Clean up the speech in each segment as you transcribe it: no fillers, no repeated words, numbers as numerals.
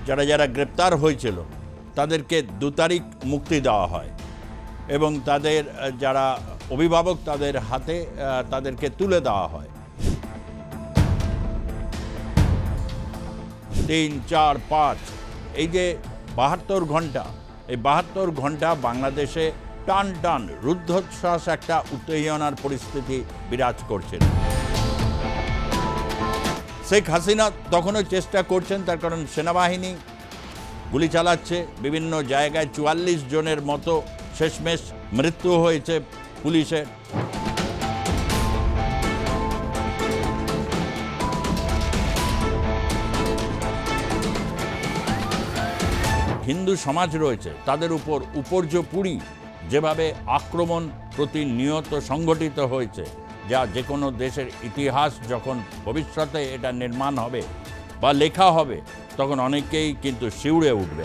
যারা গ্রেপ্তার হয়েছিল তাদেরকে 2 তারিখ মুক্তি দেওয়া হয় এবং তাদের যারা অভিভাবক তাদের হাতে তাদেরকে তুলে দেওয়া হয়। 3, 4, 5 এই যে 72 ঘন্টা, এই 72 ঘন্টা বাংলাদেশে টান রুদ্ধশ্বাস একটা উত্তেজনার পরিস্থিতি বিরাজ করছে। শেখ হাসিনা তখনও চেষ্টা করছেন, তার কারণ সেনাবাহিনী গুলি চালাচ্ছে বিভিন্ন জায়গায়। 44 জনের মতো শেষমেশ মৃত্যু হয়েছে পুলিশের। হিন্দু সমাজ রয়েছে, তাদের উপর উপর্যুপরি যেভাবে আক্রমণ প্রতিনিয়ত সংগঠিত হয়েছে, যা যে কোনো দেশের ইতিহাস যখন ভবিষ্যতে এটা নির্মাণ হবে বা লেখা হবে তখন অনেকেই কিন্তু শিউরে উঠবে।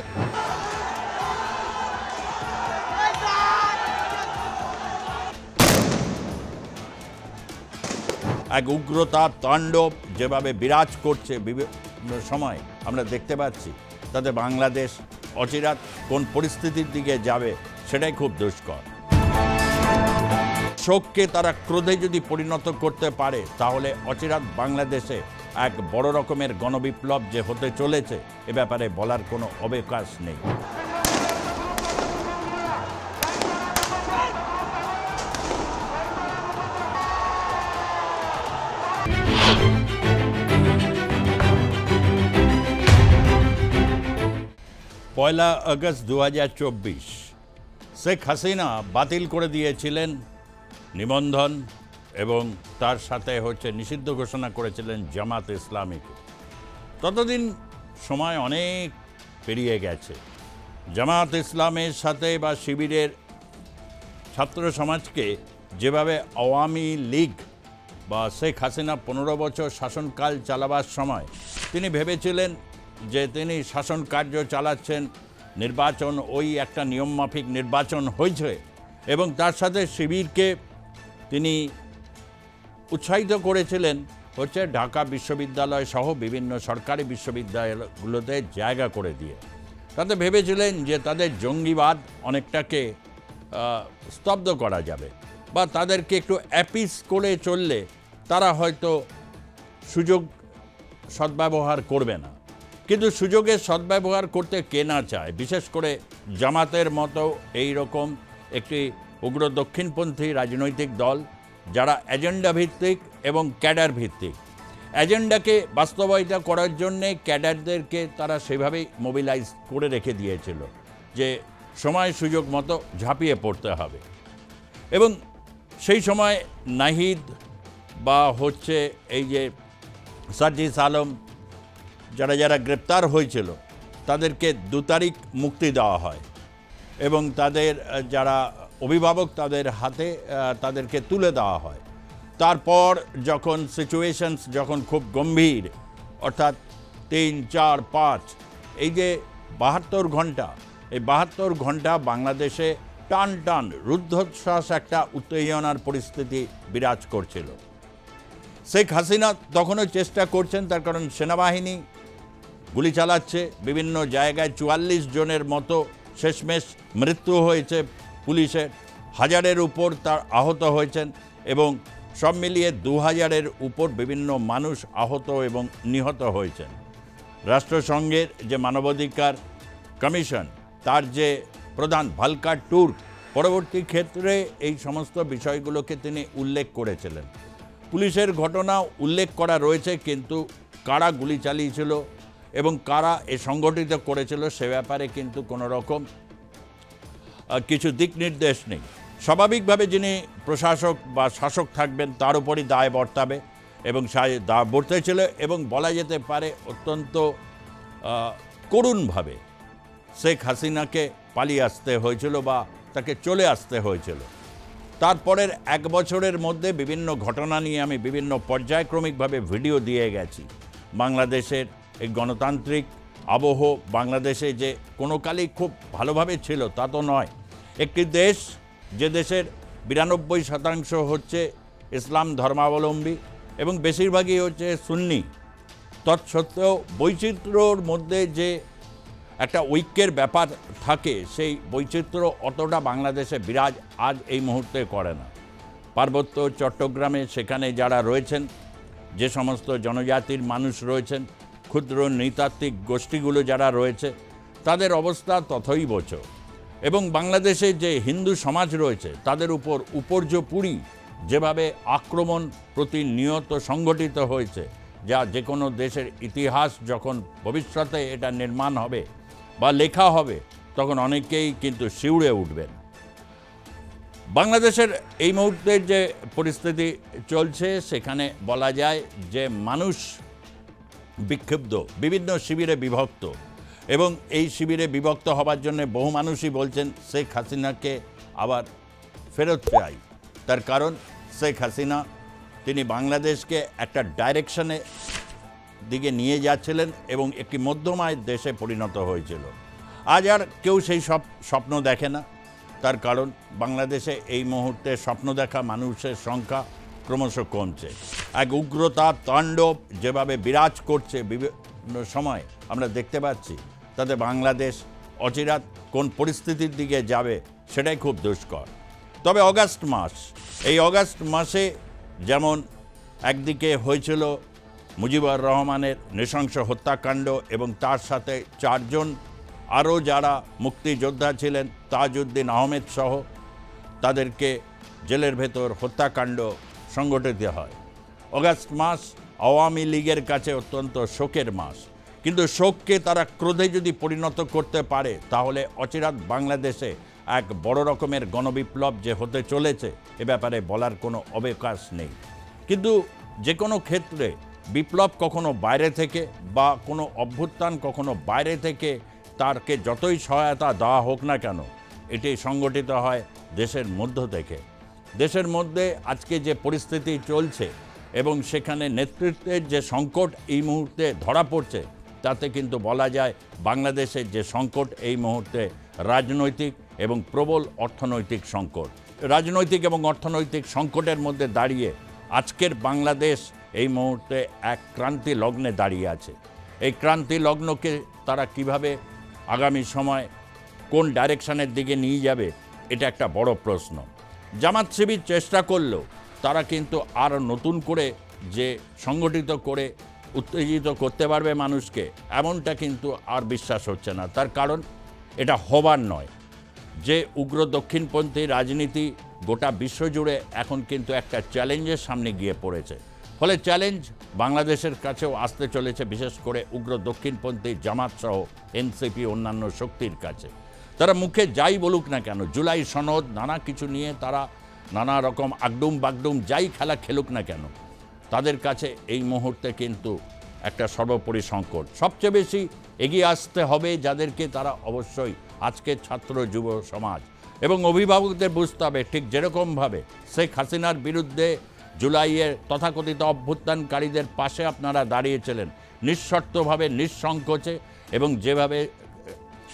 এক উগ্রতা তাণ্ডব যেভাবে বিরাজ করছে বিভিন্ন সময় আমরা দেখতে পাচ্ছি, তাতে বাংলাদেশ অচিরাত কোন পরিস্থিতির দিকে যাবে সেটাই খুব দুষ্কর। শোককে তারা ক্রোধে যদি পরিণত করতে পারে তাহলে অচিরাত বাংলাদেশে এক বড় রকমের গণবিপ্লব যে হতে চলেছে এ ব্যাপারে বলার কোনো অবকাশ নেই। পয়লা আগস্ট 2024 শেখ হাসিনা বাতিল করে দিয়েছিলেন নিবন্ধন এবং তার সাথে নিষিদ্ধ ঘোষণা করেছিলেন জামাত ইসলামীকে। ততদিন সময় অনেক পেরিয়ে গেছে। জামাত ইসলামের সাথে বা শিবিরের ছাত্র সমাজকে যেভাবে আওয়ামী লীগ বা শেখ হাসিনা 15 বছর শাসনকাল চালাবার সময় তিনি ভেবেছিলেন যে তিনি শাসন কার্য চালাচ্ছেন, নির্বাচন ওই একটা নিয়মমাফিক নির্বাচন হয়েছে এবং তার সাথে শিবিরকে তিনি উৎসাহিত করেছিলেন ঢাকা বিশ্ববিদ্যালয় সহ বিভিন্ন সরকারি বিশ্ববিদ্যালয়গুলোতে জায়গা করে দিয়ে। তাতে ভেবেছিলেন যে তাদের জঙ্গিবাদ অনেকটাকে স্তব্ধ করা যাবে বা তাদেরকে একটু অ্যাপিস করে চললে তারা হয়তো সুযোগ সদ্ব্যবহার করবে না। কিন্তু সুযোগের সদ্ব্যবহার করতে কে না চায়, বিশেষ করে জামাতের মতো এই রকম একটি উগ্র দক্ষিণপন্থী রাজনৈতিক দল যারা এজেন্ডা ভিত্তিক এবং ক্যাডার ভিত্তিক। এজেন্ডাকে বাস্তবায়িত করার জন্যে ক্যাডারদেরকে তারা সেভাবেই মোবিলাইজ করে রেখে দিয়েছিল যে সময় সুযোগ মতো ঝাঁপিয়ে পড়তে হবে। এবং সেই সময় নাহিদ বা এই যে সার্জিস আলম যারা গ্রেপ্তার হয়েছিল তাদেরকে 2 তারিখ মুক্তি দেওয়া হয় এবং তাদের যারা অভিভাবক তাদের হাতে তাদেরকে তুলে দেওয়া হয়। তারপর যখন সিচুয়েশনস যখন খুব গম্ভীর, অর্থাৎ 3, 4, 5 এই যে 72 ঘন্টা, এই 72 ঘন্টা বাংলাদেশে টান রুদ্ধশ্বাস একটা উত্তেজনার পরিস্থিতি বিরাজ করছিল। শেখ হাসিনা তখনও চেষ্টা করছেন, তার কারণ সেনাবাহিনী গুলি চালাচ্ছে বিভিন্ন জায়গায়। 44 জনের মতো শেষমেশ মৃত্যু হয়েছে পুলিশের, 1000-এর উপর তার আহত হয়েছেন এবং সব মিলিয়ে 2000-এর উপর বিভিন্ন মানুষ আহত এবং নিহত হয়েছেন। রাষ্ট্রসংঘের যে মানবাধিকার কমিশন তার যে প্রধান ভালকার টুর্ক পরবর্তী ক্ষেত্রে এই সমস্ত বিষয়গুলোকে তিনি উল্লেখ করেছিলেন। পুলিশের ঘটনা উল্লেখ করা রয়েছে, কিন্তু কারা গুলি চালিয়েছিল এবং কারা এ সংগঠিত করেছিল সে ব্যাপারে কিন্তু কোনো রকম কিছু দিক নির্দেশ নেই। স্বাভাবিকভাবে যিনি প্রশাসক বা শাসক থাকবেন তার উপরই দায় বর্তাবে এবং দায় বর্তেছিল এবং বলা যেতে পারে অত্যন্ত করুণভাবে শেখ হাসিনাকে পালিয়ে আসতে হয়েছিল বা তাকে চলে আসতে হয়েছিল। তারপরের 1 বছরের মধ্যে বিভিন্ন ঘটনা নিয়ে আমি বিভিন্ন পর্যায়ক্রমিকভাবে ভিডিও দিয়ে গেছি। বাংলাদেশের এই গণতান্ত্রিক আবহ বাংলাদেশে যে কোনো কালেই খুব ভালোভাবে ছিল তা তো নয়। একটি দেশ যে দেশের 92% ইসলাম ধর্মাবলম্বী এবং বেশিরভাগই সুন্নি, তৎসত্ত্বেও বৈচিত্র্যর মধ্যে যে একটা ঐক্যের ব্যাপার থাকে, সেই বৈচিত্র্য অতটা বাংলাদেশে বিরাজ আজ এই মুহূর্তে করে না। পার্বত্য চট্টগ্রামে সেখানে যারা রয়েছেন, যে সমস্ত জনজাতির মানুষ রয়েছেন, ক্ষুদ্র নৃতাত্ত্বিক গোষ্ঠীগুলো যারা রয়েছে, তাদের অবস্থা তথৈবচ। এবং বাংলাদেশে যে হিন্দু সমাজ রয়েছে তাদের উপর উপর্যপুরি যেভাবে আক্রমণ প্রতিনিয়ত সংগঠিত হয়েছে, যা যে কোনো দেশের ইতিহাস যখন ভবিষ্যতে এটা নির্মাণ হবে বা লেখা হবে, তখন অনেকেই কিন্তু শিউরে উঠবেন। বাংলাদেশের এই মুহূর্তের যে পরিস্থিতি চলছে, সেখানে বলা যায় যে মানুষ বিক্ষুব্ধ, বিভিন্ন শিবিরে বিভক্ত, এবং এই শিবিরে বিভক্ত হবার জন্য বহু মানুষই বলছেন শেখ হাসিনাকে আবার ফেরত চাই। তার কারণ শেখ হাসিনা তিনি বাংলাদেশকে একটা ডাইরেকশনে দিকে নিয়ে যাচ্ছিলেন এবং একটি মধ্যমায়ের দেশে পরিণত হয়েছিল। আজ আর কেউ সেই স্বপ্ন দেখে না। তার কারণ বাংলাদেশে এই মুহূর্তে স্বপ্ন দেখা মানুষের সংখ্যা ক্রমশ কমছে। এক উগ্রতা তাণ্ডব যেভাবে বিরাজ করছে বিভিন্ন সময় আমরা দেখতে পাচ্ছি, তাতে বাংলাদেশ অচিরাত কোন পরিস্থিতির দিকে যাবে সেটাই খুব দুষ্কর। তবে অগাস্ট মাস, এই অগাস্ট মাসে যেমন একদিকে হয়েছিল মুজিবুর রহমানের নৃশংস হত্যাকাণ্ড এবং তার সাথে 4 জন আরও যারা মুক্তিযোদ্ধা ছিলেন, তাজউদ্দিন আহমেদ সহ, তাদেরকে জেলের ভেতর হত্যাকাণ্ড সংগঠিত হয়। অগাস্ট মাস আওয়ামী লীগের কাছে অত্যন্ত শোকের মাস, কিন্তু শোককে তারা ক্রোধে যদি পরিণত করতে পারে, তাহলে অচিরাত বাংলাদেশে এক বড় রকমের গণবিপ্লব যে হতে চলেছে, এ ব্যাপারে বলার কোনো অবকাশ নেই। কিন্তু যে কোনো ক্ষেত্রে বিপ্লব কখনো বাইরে থেকে বা কোনো অভ্যুত্থান কখনো বাইরে থেকে, তারকে যতই সহায়তা দেওয়া হোক না কেন, এটি সংগঠিত হয় দেশের মধ্য থেকে। দেশের মধ্যে আজকে যে পরিস্থিতি চলছে এবং সেখানে নেতৃত্বের যে সংকট এই মুহূর্তে ধরা পড়ছে, তাতে কিন্তু বলা যায় বাংলাদেশের যে সংকট এই মুহূর্তে রাজনৈতিক এবং প্রবল অর্থনৈতিক সংকট। রাজনৈতিক এবং অর্থনৈতিক সংকটের মধ্যে দাঁড়িয়ে আজকের বাংলাদেশ এই মুহূর্তে এক ক্রান্তি লগ্নে দাঁড়িয়ে আছে। এই ক্রান্তি লগ্নকে তারা কিভাবে আগামী সময় কোন ডাইরেকশনের দিকে নিয়ে যাবে, এটা একটা বড় প্রশ্ন। জামাত শিবির চেষ্টা করলেও তারা কিন্তু আর নতুন করে যে সংগঠিত করে উত্তেজিত করতে পারবে মানুষকে, এমনটা কিন্তু আর বিশ্বাস হচ্ছে না। তার কারণ এটা হবার নয়। যে উগ্র দক্ষিণপন্থী রাজনীতি গোটা বিশ্বজুড়ে এখন কিন্তু একটা চ্যালেঞ্জের সামনে গিয়ে পড়েছে। ফলে চ্যালেঞ্জ বাংলাদেশের কাছেও আসতে চলেছে, বিশেষ করে উগ্র দক্ষিণপন্থী জামাত সহ এনসিপি অন্যান্য শক্তির কাছে। তারা মুখে যাই বলুক না কেন, জুলাই সনদ নানা কিছু নিয়ে তারা নানা রকম আগডুম বাগডুম যাই খেলা খেলুক না কেন, তাদের কাছে এই মুহূর্তে কিন্তু একটা সর্বোপরি সংকট। সবচেয়ে বেশি এগিয়ে আসতে হবে যাদেরকে, তারা অবশ্যই আজকের ছাত্র যুব সমাজ এবং অভিভাবকদের বুঝতে হবে, ঠিক যেরকমভাবে শেখ হাসিনার বিরুদ্ধে জুলাইয়ের তথাকথিত অভ্যুত্থানকারীদের পাশে আপনারা দাঁড়িয়েছিলেন নিঃশর্তভাবে, নিঃসংকোচে, এবং যেভাবে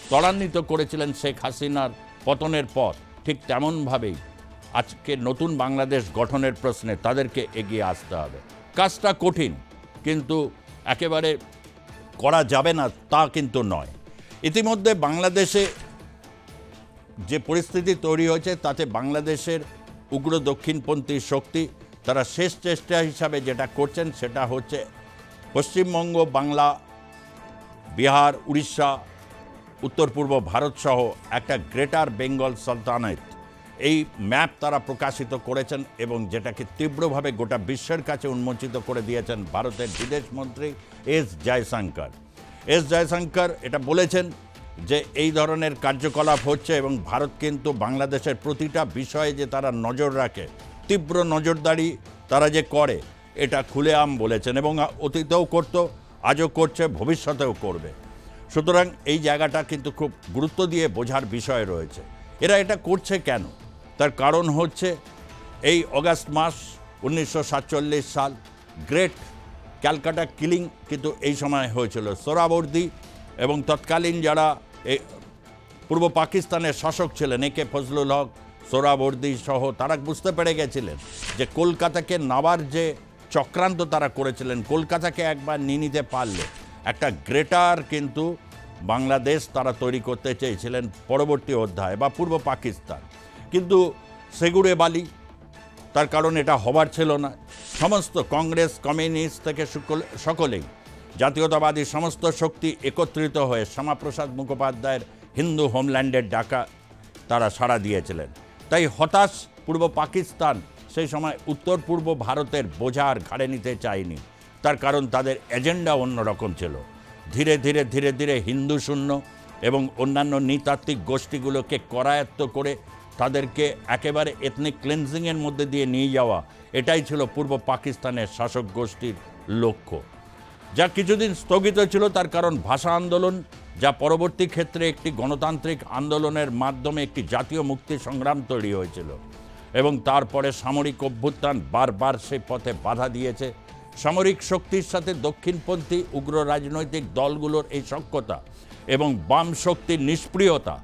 ত্বরান্বিত করেছিলেন শেখ হাসিনার পতনের পর, ঠিক তেমনভাবেই আজকে নতুন বাংলাদেশ গঠনের প্রশ্নে তাদেরকে এগিয়ে আসতে হবে। কাজটা কঠিন, কিন্তু একেবারে করা যাবে না তা কিন্তু নয়। ইতিমধ্যে বাংলাদেশে যে পরিস্থিতি তৈরি হয়েছে, তাতে বাংলাদেশের উগ্র দক্ষিণপন্থী শক্তি তারা শেষ চেষ্টা হিসাবে যেটা করছেন, সেটা হচ্ছে পশ্চিমবঙ্গ, বাংলা, বিহার, উড়িষ্যা, উত্তর পূর্ব ভারতসহ একটা গ্রেটার বেঙ্গল সালতানাত, এই ম্যাপ তারা প্রকাশিত করেছেন এবং যেটাকে তীব্রভাবে গোটা বিশ্বের কাছে উন্মোচিত করে দিয়েছেন ভারতের বিদেশমন্ত্রী এস জয়শঙ্কর। এস জয়শঙ্কর এটা বলেছেন যে এই ধরনের কার্যকলাপ হচ্ছে এবং ভারত কিন্তু বাংলাদেশের প্রতিটা বিষয়ে যে তারা নজর রাখে, তীব্র নজরদারি তারা যে করে, এটা খুলেআম বলেছেন এবং অতীতেও করত, আজও করছে, ভবিষ্যতেও করবে। সুতরাং এই জায়গাটা কিন্তু খুব গুরুত্ব দিয়ে বোঝার বিষয় রয়েছে। এরা এটা করছে কেন? তার কারণ হচ্ছে এই অগাস্ট মাস 1947 সাল গ্রেট ক্যালকাটা কিলিং কিন্তু এই সময় হয়েছিল। সোহরাওয়ার্দী এবং তৎকালীন যারা এই পূর্ব পাকিস্তানের শাসক ছিলেন, একে ফজলুল হক, সোহরাওয়ার্দী সহ, তারা বুঝতে পেরে গেছিলেন যে কলকাতাকে নেওয়ার যে চক্রান্ত তারা করেছিলেন, কলকাতাকে একবার নিয়ে নিতে পারলে একটা গ্রেটার কিন্তু বাংলাদেশ তারা তৈরি করতে চেয়েছিলেন পরবর্তী অধ্যায় বা পূর্ব পাকিস্তান, কিন্তু সেগুড়ে বালি, তার কারণ এটা হবার ছিল না। সমস্ত কংগ্রেস, কমিউনিস্ট থেকে সকলেই জাতীয়তাবাদী সমস্ত শক্তি একত্রিত হয়ে শ্যামাপ্রসাদ মুখোপাধ্যায়ের হিন্দু হোমল্যান্ডের ডাকা তারা সাড়া দিয়েছিলেন। তাই হতাশ পূর্ব পাকিস্তান সেই সময় উত্তর পূর্ব ভারতের বোঝা আর ঘাড়ে নিতে চায়নি, তার কারণ তাদের এজেন্ডা অন্যরকম ছিল। ধীরে ধীরে ধীরে ধীরে হিন্দু শূন্য এবং অন্যান্য নৃতাত্ত্বিক গোষ্ঠীগুলোকে করায়ত্ত করে তাদেরকে একেবারে এথনিক ক্লেন্সিংয়ের মধ্যে দিয়ে নিয়ে যাওয়া, এটাই ছিল পূর্ব পাকিস্তানের শাসক গোষ্ঠীর লক্ষ্য, যা কিছুদিন স্থগিত ছিল। তার কারণ ভাষা আন্দোলন, যা পরবর্তী ক্ষেত্রে একটি গণতান্ত্রিক আন্দোলনের মাধ্যমে একটি জাতীয় মুক্তি সংগ্রাম তৈরি হয়েছিল, এবং তারপরে সামরিক অভ্যুত্থান বারবার সেই পথে বাধা দিয়েছে। সামরিক শক্তির সাথে দক্ষিণপন্থী উগ্র রাজনৈতিক দলগুলোর এই সখ্যতা এবং বাম শক্তির নিষ্ক্রিয়তা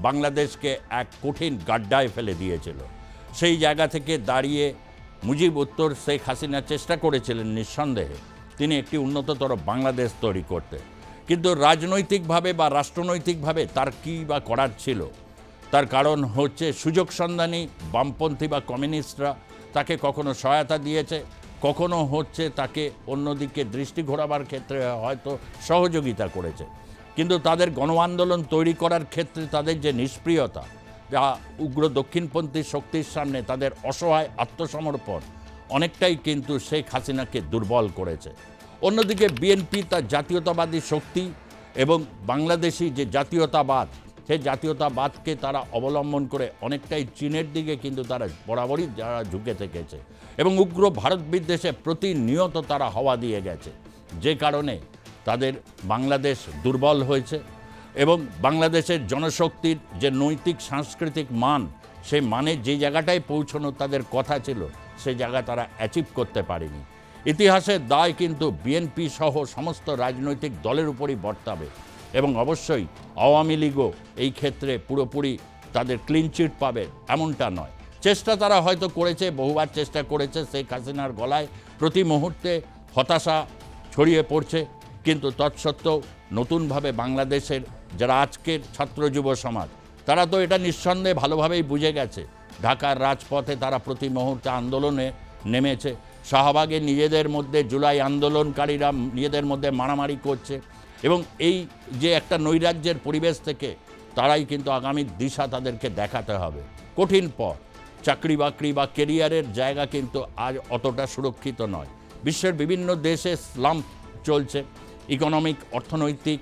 বাংলাদেশকে এক কঠিন গাড্ডায় ফেলে দিয়েছিল। সেই জায়গা থেকে দাঁড়িয়ে মুজিব উত্তর শেখ হাসিনা চেষ্টা করেছিলেন নিঃসন্দেহে তিনি একটি উন্নততর বাংলাদেশ তৈরি করতে, কিন্তু রাজনৈতিকভাবে বা রাষ্ট্রনৈতিকভাবে তার কী বা করার ছিল। তার কারণ হচ্ছে সুযোগ সন্ধানী বামপন্থী বা কমিউনিস্টরা তাকে কখনো সহায়তা দিয়েছে, কখনো হচ্ছে তাকে অন্যদিকে দৃষ্টি ঘোরাবার ক্ষেত্রে হয়তো সহযোগিতা করেছে, কিন্তু তাদের গণ আন্দোলন তৈরি করার ক্ষেত্রে তাদের যে নিষ্ক্রিয়তা, যা উগ্র দক্ষিণপন্থী শক্তির সামনে তাদের অসহায় আত্মসমর্পণ অনেকটাই কিন্তু শেখ হাসিনাকে দুর্বল করেছে। অন্যদিকে বিএনপি তার জাতীয়তাবাদী শক্তি এবং বাংলাদেশি যে জাতীয়তাবাদ, সেই জাতীয়তাবাদকে তারা অবলম্বন করে অনেকটাই চীনের দিকে কিন্তু তারা বরাবরই যারা ঝুঁকে থেকেছে এবং উগ্র ভারত বিদ্বেষে প্রতিনিয়ত তারা হাওয়া দিয়ে গেছে, যে কারণে তাদের বাংলাদেশ দুর্বল হয়েছে এবং বাংলাদেশের জনশক্তির যে নৈতিক সাংস্কৃতিক মান, সেই মানে যে জায়গাটায় পৌঁছানো তাদের কথা ছিল, সেই জায়গা তারা অ্যাচিভ করতে পারেনি। ইতিহাসের দায় কিন্তু বিএনপি সহ সমস্ত রাজনৈতিক দলের উপরই বর্তাবে এবং অবশ্যই আওয়ামী লীগও এই ক্ষেত্রে পুরোপুরি তাদের ক্লিনচিট পাবে এমনটা নয়। চেষ্টা তারা হয়তো করেছে, বহুবার চেষ্টা করেছে, শেখ হাসিনার গলায় প্রতি মুহূর্তে হতাশা ছড়িয়ে পড়ছে, কিন্তু তৎসত্ত্বেও নতুনভাবে বাংলাদেশের যারা আজকের ছাত্র যুব সমাজ, তারা তো এটা নিঃসন্দেহে ভালোভাবেই বুঝে গেছে। ঢাকার রাজপথে তারা প্রতি মুহূর্তে আন্দোলনে নেমেছে। শাহবাগে নিজেদের মধ্যে জুলাই আন্দোলনকারীরা নিজেদের মধ্যে মারামারি করছে এবং এই যে একটা নৈরাজ্যের পরিবেশ থেকে তারাই কিন্তু আগামী দিশা তাদেরকে দেখাতে হবে। কঠিন পথ, চাকরি বাকরি বা কেরিয়ারের জায়গা কিন্তু আজ অতটা সুরক্ষিত নয়। বিশ্বের বিভিন্ন দেশে স্লাম্প চলছে, ইকোনমিক অর্থনৈতিক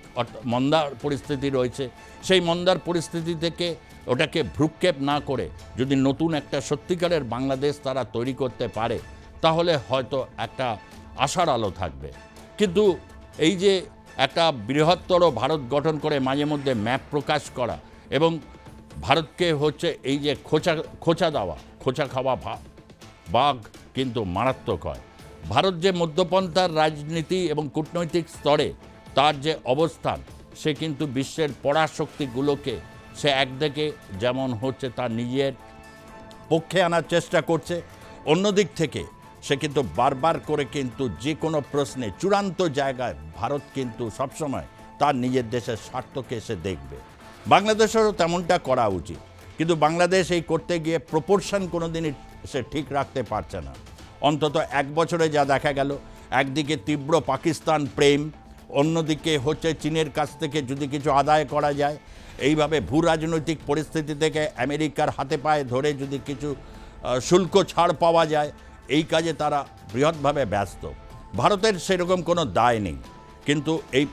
মন্দার পরিস্থিতি রয়েছে। সেই মন্দার পরিস্থিতি থেকে ওটাকে ভ্রুক্ষেপ না করে যদি নতুন একটা সত্যিকারের বাংলাদেশ তারা তৈরি করতে পারে, তাহলে হয়তো একটা আশার আলো থাকবে। কিন্তু এই যে একটা বৃহত্তর ভারত গঠন করে মাঝে মধ্যে ম্যাপ প্রকাশ করা এবং ভারতকে হচ্ছে এই যে খোঁচা দেওয়া, খোঁচা খাওয়া বাঘ কিন্তু মারাত্মক হয়। ভারত যে মধ্যপন্থার রাজনীতি এবং কূটনৈতিক স্তরে তার যে অবস্থান, সে কিন্তু বিশ্বের পরাশক্তিগুলোকে সে একদিকে যেমন হচ্ছে তার নিজের পক্ষে আনার চেষ্টা করছে, অন্যদিক থেকে সে কিন্তু বারবার করে কিন্তু যে কোনো প্রশ্নে চূড়ান্ত জায়গায় ভারত কিন্তু সবসময় তার নিজের দেশের স্বার্থকে সে দেখবে। বাংলাদেশেরও তেমনটা করা উচিত, কিন্তু বাংলাদেশ এই করতে গিয়ে প্রপোর্শন কোনো দিনই সে ঠিক রাখতে পারছে না। অন্তত এক বছরে যা দেখা গেল, একদিকে তীব্র পাকিস্তান প্রেম, অন্যদিকে হচ্ছে চীনের কাছ থেকে যদি কিছু আদায় করা যায়, এইভাবে ভূ রাজনৈতিক পরিস্থিতি থেকে আমেরিকার হাতে পায়ে ধরে যদি কিছু শুল্ক ছাড় পাওয়া যায়, এই কাজে তারা বৃহৎভাবে ব্যস্ত। ভারতের সেরকম কোনো দায় নেই, কিন্তু এই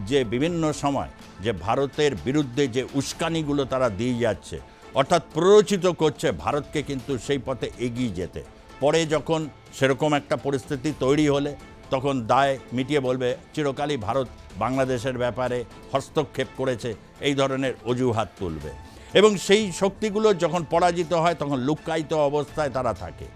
যে বিভিন্ন সময় যে ভারতের বিরুদ্ধে যে উস্কানিগুলো তারা দিয়ে যাচ্ছে, অর্থাৎ প্ররোচিত করছে ভারতকে কিন্তু সেই পথে এগিয়ে যেতে। পরে যখন সেরকম একটা পরিস্থিতি তৈরি হলে তখন দায় মিটিয়ে বলবে চিরকালই ভারত বাংলাদেশের ব্যাপারে হস্তক্ষেপ করেছে, এই ধরনের অজুহাত তুলবে। এবং সেই শক্তিগুলো যখন পরাজিত হয় তখন লুক্কায়িত অবস্থায় তারা থাকে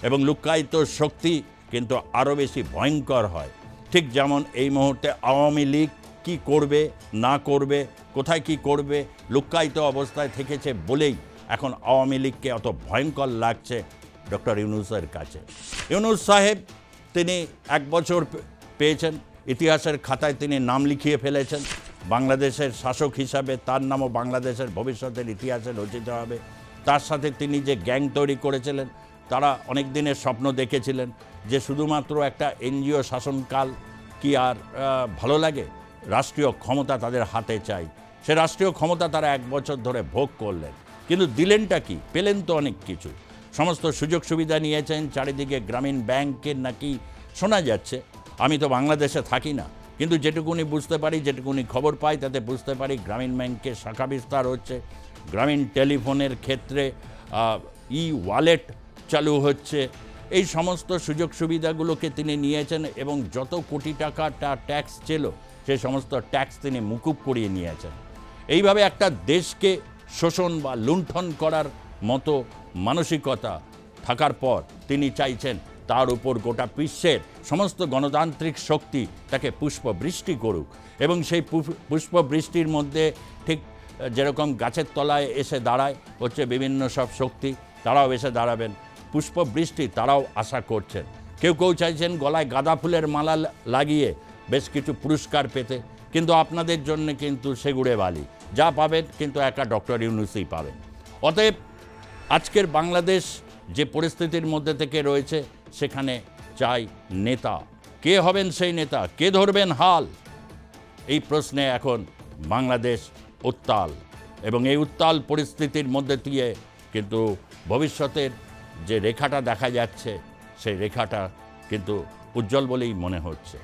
এবং লুক্কায়িত শক্তি কিন্তু আরও বেশি ভয়ঙ্কর হয়। ঠিক যেমন এই মুহূর্তে আওয়ামী লীগ কী করবে না করবে, কোথায় কি করবে, লুক্কায়িত অবস্থায় থেকেছে বলেই এখন আওয়ামী লীগকে অত ভয়ঙ্কর লাগছে ডক্টর ইউনূসের কাছে। ইউনূস সাহেব তিনি 1 বছর পেয়েছেন, ইতিহাসের খাতায় তিনি নাম লিখিয়ে ফেলেছেন। বাংলাদেশের শাসক হিসাবে তার নামও বাংলাদেশের ভবিষ্যতের ইতিহাসে রচিত হবে। তার সাথে তিনি যে গ্যাং তৈরি করেছিলেন, তারা অনেক দিনের স্বপ্ন দেখেছিলেন যে শুধুমাত্র একটা এনজিও শাসনকাল কি আর ভালো লাগে, রাষ্ট্রীয় ক্ষমতা তাদের হাতে চাই। সে রাষ্ট্রীয় ক্ষমতা তারা 1 বছর ধরে ভোগ করলেন, কিন্তু দিলেনটা কি? পেলেন তো অনেক কিছু, সমস্ত সুযোগ সুবিধা নিয়েছেন। চারিদিকে গ্রামীণ ব্যাংকের নাকি শোনা যাচ্ছে, আমি তো বাংলাদেশে থাকি না, কিন্তু যেটুকুনি বুঝতে পারি, যেটুকুনি খবর পাই, তাতে বুঝতে পারি গ্রামীণ ব্যাংকের শাখা বিস্তার হচ্ছে, গ্রামীণ টেলিফোনের ক্ষেত্রে ওয়ালেট চালু হচ্ছে। এই সমস্ত সুযোগ সুবিধাগুলোকে তিনি নিয়েছেন এবং যত কোটি টাকাটা ট্যাক্স ছিল সেই সমস্ত ট্যাক্স তিনি মুকুব করিয়ে নিয়েছেন। এইভাবে একটা দেশকে শোষণ বা লুণ্ঠন করার মতো মানসিকতা থাকার পর তিনি চাইছেন তার উপর গোটা বিশ্বের সমস্ত গণতান্ত্রিক শক্তি তাকে পুষ্পবৃষ্টি করুক, এবং সেই পুষ্পবৃষ্টির মধ্যে ঠিক যেরকম গাছের তলায় এসে দাঁড়ায় হচ্ছে বিভিন্ন সব শক্তি, তারাও এসে দাঁড়াবেন। পুষ্পবৃষ্টি তারাও আশা করছেন। কেউ কেউ চাইছেন গলায় গাঁদা ফুলের মালা লাগিয়ে বেশ কিছু পুরস্কার পেতে, কিন্তু আপনাদের জন্য কিন্তু সেগুড়ে বালি, যা পাবেন কিন্তু একা ডক্টর ইউনূসই পাবেন। অতএব আজকের বাংলাদেশ যে পরিস্থিতির মধ্যে থেকে রয়েছে, সেখানে চাই নেতা। কে হবেন সেই নেতা? কে ধরবেন হাল? এই প্রশ্নে এখন বাংলাদেশ উত্তাল, এবং এই উত্তাল পরিস্থিতির মধ্যে দিয়ে কিন্তু ভবিষ্যতের যে রেখাটা দেখা যাচ্ছে, সেই রেখাটা কিন্তু উজ্জ্বল বলেই মনে হচ্ছে।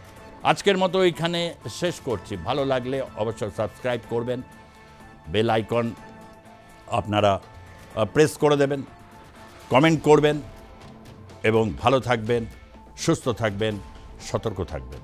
আজকের মতো এইখানে শেষ করছি। ভালো লাগলে অবশ্যই সাবস্ক্রাইব করবেন, বেল আইকন আপনারা প্রেস করে দেবেন, কমেন্ট করবেন, এবং ভালো থাকবেন, সুস্থ থাকবেন, সতর্ক থাকবেন।